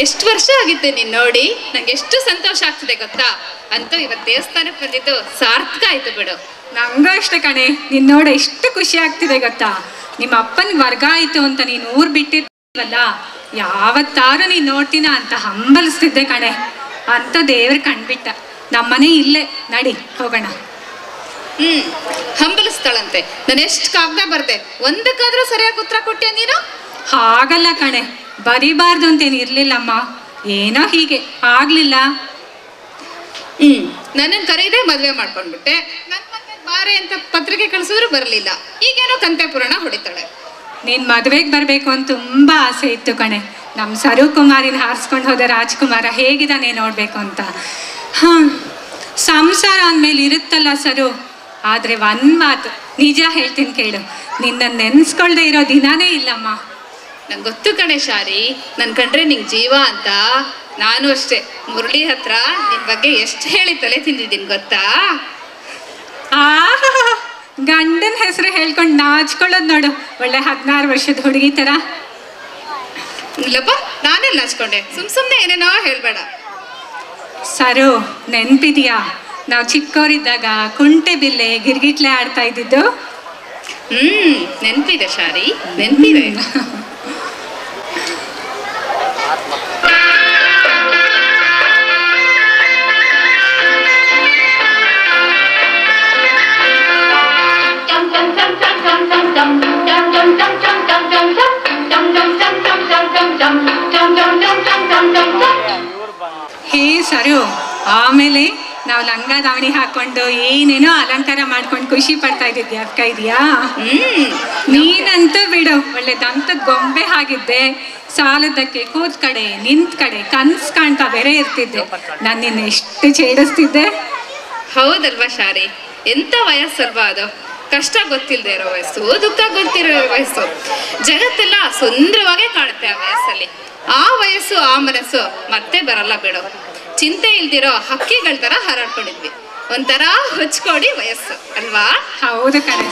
ಎಷ್ಟು ವರ್ಷ ಆಗಿತ್ತೆ ನೀನು ನೋಡಿ, ನಂಗೆ ಎಷ್ಟು ಸಂತೋಷ ಆಗ್ತಿದೆ ಗೊತ್ತಾ. ಅಂತೂ ಇವತ್ತು ದೇವಸ್ಥಾನಕ್ಕೆ ಬಂದಿದ್ದು ಸಾರ್ಥಕ ಆಯ್ತು ಬಿಡು. ನಂಗೂ ಅಷ್ಟೇ ಕಣೆ, ನೀನು ನೋಡ ಎಷ್ಟು ಖುಷಿ ಆಗ್ತಿದೆ ಗೊತ್ತಾ. ನಿಮ್ಮ ಅಪ್ಪನಿಗೆ ವರ್ಗ ಆಯಿತು ಅಂತ ನೀನು ಊರು ಬಿಟ್ಟಿದ್ದಲ್ಲ, ಯಾವತ್ತಾರು ನೀನು ನೋಡ್ತೀನ ಅಂತ ಹಂಬಲಿಸ್ತಿದ್ದೆ ಕಣೆ. ಅಂತ ದೇವ್ರು ಕಂಡ್ಬಿಟ್ಟ. ನಮ್ಮನೆ ಇಲ್ಲೇ, ನಡಿ ಹೋಗೋಣ. ಹಂಬಲಿಸ್ತಾಳಂತೆ. ನಾನು ಎಷ್ಟು ಕಾಗ್ದ ಬರ್ದೆ, ಒಂದಕ್ಕಾದ್ರೂ ಸರಿಯಾಗಿ ಉತ್ತರ ಕೊಟ್ಟೆ ನೀನು? ಹಾಗಲ್ಲ ಕಣೆ, ಬರಿಬಾರ್ದು ಅಂತೇನು ಇರ್ಲಿಲ್ಲಮ್ಮ, ಏನೋ ಹೀಗೆ ಆಗ್ಲಿಲ್ಲ. ನನ್ನನ್ನು ಕರೀದೆ ಮದುವೆ ಮಾಡ್ಕೊಂಡ್ಬಿಟ್ಟೆ. ನನ್ನ ಮತ್ತೆ ಬಾರೆ ಅಂತ ಪತ್ರಿಕೆ ಕಳಿಸಿದ್ರು ಬರಲಿಲ್ಲ. ಈಗೇನೋ ಕಂತೆ ಪುರಾಣ ಹೊಡಿತಾಳೆ. ನೀನು ಮದುವೆಗೆ ಬರಬೇಕು ಅಂತ ತುಂಬ ಆಸೆ ಇತ್ತು ಕಣೆ. ನಮ್ಮ ಸರು ಕುಮಾರಿನ ಹಾರಿಸ್ಕೊಂಡು ಹೋದ ರಾಜ್ಕುಮಾರ ಹೇಗಿದ್ದಾನೆ ನೋಡಬೇಕು ಅಂತ. ಸಂಸಾರ ಅಂದಮೇಲೆ ಇರುತ್ತಲ್ಲ ಸರು. ಆದರೆ ಒಂದು ಮಾತು ನಿಜ ಹೇಳ್ತೀನಿ ಕೇಳು, ನಿನ್ನ ನೆನೆಸ್ಕೊಳ್ದೆ ಇರೋ ದಿನಾನೇ ಇಲ್ಲಮ್ಮ. ನಂಗೆ ಗೊತ್ತು ಕಣೆ ಶಾರಿ, ನನ್ನ ಕಂಡ್ರೆ ನಿಂಗೆ ಜೀವ ಅಂತ. ನಾನು ಅಷ್ಟೇ ಮುರಳಿ ಹತ್ರ ನಿನ್ನ ಬಗ್ಗೆ ಎಷ್ಟು ಹೇಳಿ ತಲೆ ತಿಂದಿದ್ದೀನಿ ಗೊತ್ತಾ. ಗಂಡನ ಹೆಸರು ಹೇಳ್ಕೊಂಡು ನಾಚ್ಕೊಳ್ಳೋದು ನೋಡು, ಒಳ್ಳೆ 16 ವರ್ಷದ ಹುಡುಗಿ ಥರ. ಇಲ್ಲಪ್ಪ, ನಾನೆಲ್ಲ ನಾಚ್ಕೊಂಡೆ. ಸುಮ್ಮನೆ ಏನೇನೋ ಹೇಳ್ಬೇಡ. ಸರು, ನೆನ್ಪಿದೆಯಾ ನಾವು ಚಿಕ್ಕವರಿದ್ದಾಗ ಕುಂಟೆ ಬಿಲ್ಲೆ ಗಿರ್ಗಿಟ್ಲೆ ಆಡ್ತಾ ಇದ್ದಿದ್ದು? ನೆನಪಿದೆ ಶಾರಿ, ನೆನಪಿದೆ. ಹೇ ಸರು, ಆಮೇಲೆ ನಾವು ಲಂಗ ದಾವಣಿ ಹಾಕೊಂಡು ಏನೇನೋ ಅಲಂಕಾರ ಮಾಡ್ಕೊಂಡು ಖುಷಿ ಪಡ್ತಾ ಇದ್ದಿದ್ದೆ ಅಕ್ಕ ಇದೆಯಾ? ನೀನಂತೂ ಬಿಡು, ಒಳ್ಳೆ ದಂತದ ಗೊಂಬೆ ಆಗಿದ್ದೆ. ಸಾಲದಕ್ಕೆ ಕೂತ್ ಕಡೆ ನಿಂತ ಕಡೆ ಕನ್ಸ್ ಕಾಣ್ತಾ ಬೇರೆ ಇರ್ತಿದ್ದೆ. ನಾನು ನಿನ್ನ ಎಷ್ಟು ಛೇಡಿಸ್ತಿದ್ದೆ. ಹೌದಲ್ವಾ ಶಾರಿ, ಎಂತ ವಯಸ್ಸಲ್ವಾ ಅದು. ಕಷ್ಟ ಗೊತ್ತಿಲ್ಲದೆ ಇರೋ ವಯಸ್ಸು, ದುಃಖ ಗೊತ್ತಿರೋ ವಯಸ್ಸು. ಜಗತ್ತೆಲ್ಲ ಸುಂದರವಾಗೇ ಕಾಣುತ್ತೆ ಆ ವಯಸ್ಸಲ್ಲಿ. ಆ ವಯಸ್ಸು ಆ ಮನಸ್ಸು ಮತ್ತೆ ಬರಲ್ಲ ಬಿಡು. ಚಿಂತೆ ಇಲ್ದಿರೋ ಹಕ್ಕಿಗಳ ತರ ಹಾರಾಡ್ಕೊಂಡಿದ್ವಿ. ಒಂಥರ ಹೊಚ್ಕೊಡಿ ವಯಸ್ಸು ಅಲ್ವಾ? ಹೌದು ಕಣೆ.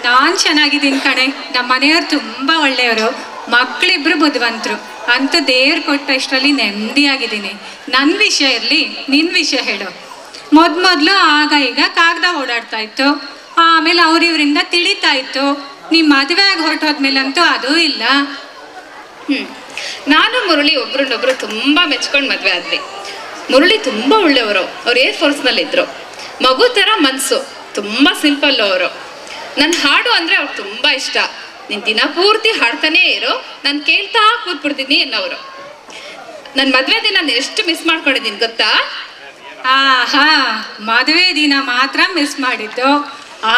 ನಾನ್ ಚೆನ್ನಾಗಿದ್ದೀನಿ ಕಣೆ. ನಮ್ಮ ಮನೆಯವ್ರು ತುಂಬಾ ಒಳ್ಳೆಯವರು, ಮಕ್ಕಳಿಬ್ರು ಬುದ್ಧಿವಂತರು ಅಂತ ದೇವ್ರು ಕೊಟ್ಟಷ್ಟರಲ್ಲಿ ನೆಮ್ಮದಿಯಾಗಿದ್ದೀನಿ. ನನ್ನ ವಿಷಯ ಇರಲಿ, ನಿನ್ನ ವಿಷಯ ಹೇಳು. ಮೊದಲು ಆಗ ಈಗ ಕಾಗದ ಓಡಾಡ್ತಾ ಇತ್ತು, ಆಮೇಲೆ ಅವ್ರಿವ್ರಿಂದ ತಿಳಿತಾ ಇತ್ತು. ನಿಮ್ಮ ಮದುವೆ ಆಗಿ ಹೊರಟೋದ್ಮೇಲಂತೂ ಅದೂ ಇಲ್ಲ. ನಾನು ಮುರಳಿ ಒಬ್ರನ್ನೊಬ್ರು ತುಂಬಾ ಮೆಚ್ಕೊಂಡು ಮದ್ವೆ ಆದ್ವಿ. ಮುರಳಿ ತುಂಬಾ ಒಳ್ಳೆಯವರು, ಅವ್ರು ಏರ್ ಫೋರ್ಸ್ನಲ್ಲಿ ಇದ್ರು. ಮಗು ಥರ ಮನಸ್ಸು, ತುಂಬಾ ಸಿಂಪಲ್ ಅವರು. ನನ್ನ ಹಾಡು ಅಂದರೆ ಅವ್ರಿಗೆ ತುಂಬ ಇಷ್ಟ. ನೀನು ದಿನ ಪೂರ್ತಿ ಹಾಡ್ತಾನೇ ಇರೋ, ನಾನು ಕೇಳ್ತಾ ಕೂತ್ಬಿಡ್ತೀನಿ ಅನ್ನೋರು. ನನ್ನ ಮದುವೆ ದಿನ ನಾನು ಎಷ್ಟು ಮಿಸ್ ಮಾಡ್ಕೊಂಡಿದ್ದೀನಿ ಗೊತ್ತಾ? ಆಹಾ, ಮದುವೆ ದಿನ ಮಾತ್ರ ಮಿಸ್ ಮಾಡಿದ್ದು,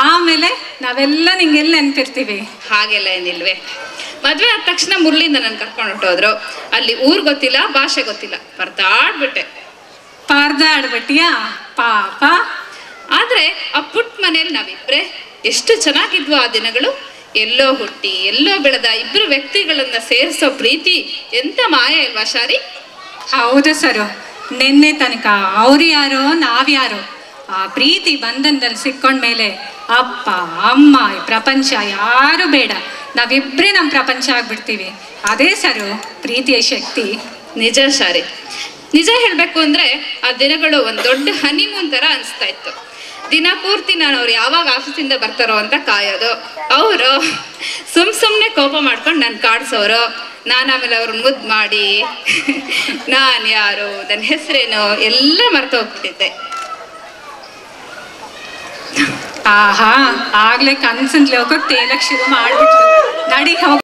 ಆಮೇಲೆ ನಾವೆಲ್ಲ ನಿಂಗೆಲ್ಲ ನೆನ್ಪಿರ್ತೀವಿ. ಹಾಗೆಲ್ಲ ಏನಿಲ್ವೇ. ಮದುವೆ ಆದ ತಕ್ಷಣ ಮುರಳಿಯಿಂದ ನಾನು ಕರ್ಕೊಂಡು ಹೊಟ್ಟೋದ್ರು. ಅಲ್ಲಿ ಊರು ಗೊತ್ತಿಲ್ಲ, ಭಾಷೆ ಗೊತ್ತಿಲ್ಲ, ಪರದಾಡ್ಬಿಟ್ಟಿಯಾ ಪಾಪ. ಆದರೆ ಆ ಪುಟ್ಟ ಮನೇಲಿ ನಾವಿಬ್ಬರೇ ಎಷ್ಟು ಚೆನ್ನಾಗಿದ್ವು ಆ ದಿನಗಳು. ಎಲ್ಲೋ ಹುಟ್ಟಿ ಎಲ್ಲೋ ಬೆಳೆದ ಇಬ್ಬರು ವ್ಯಕ್ತಿಗಳನ್ನ ಸೇರಿಸೋ ಪ್ರೀತಿ ಎಂತ ಮಾಯ ಅಲ್ವಾ ಶಾರಿ? ಹೌದು ಸರು, ನಿನ್ನೆ ತನಕ ಅವ್ರು ಯಾರೋ ನಾವ್ಯಾರೋ. ಆ ಪ್ರೀತಿ ಬಂಧನದಲ್ಲಿ ಸಿಕ್ಕೊಂಡ್ಮೇಲೆ ಅಪ್ಪ ಅಮ್ಮ ಈ ಪ್ರಪಂಚ ಯಾರು ಬೇಡ, ನಾವಿಬ್ಬರೇ ನಮ್ಮ ಪ್ರಪಂಚ ಆಗ್ಬಿಡ್ತೀವಿ. ಅದೇ ಸರು ಪ್ರೀತಿಯ ಶಕ್ತಿ. ನಿಜ ಶಾರಿ, ನಿಜ ಹೇಳಬೇಕು ಅಂದರೆ ಆ ದಿನಗಳು ಒಂದು ದೊಡ್ಡ ಹನಿಮೂನ್ ಥರ ಅನಿಸ್ತಾ ಇತ್ತು. ದಿನ ಪೂರ್ತಿ ನಾನು ಅವ್ರು ಯಾವಾಗ ಆಫೀಸಿಂದ ಬರ್ತಾರೋ ಅಂತ ಕಾಯೋದು. ಅವರು ಸುಮ್ಮನೆ ಕೋಪ ಮಾಡ್ಕೊಂಡು ನಾನು ಕಾಡಿಸೋರು. ನಾನು ಆಮೇಲೆ ಅವ್ರನ್ನ ಮುದ್ದು ಮಾಡಿ ನಾನು ಯಾರು, ನನ್ನ ಹೆಸರೇನು ಎಲ್ಲ ಮರ್ತು ಹೋಗ್ಬಿಟ್ಟಿದ್ದೆ. ಆಹಾ, ಆಗ್ಲೇ ಕನ್ಸಿನ ಲೋಕಕ್ಕೆ ತೇಲಕ್ಕೆ ಶುರು ಮಾಡ್ಬಿಟ್ರು. ನಡಿ ಹೋಗಿ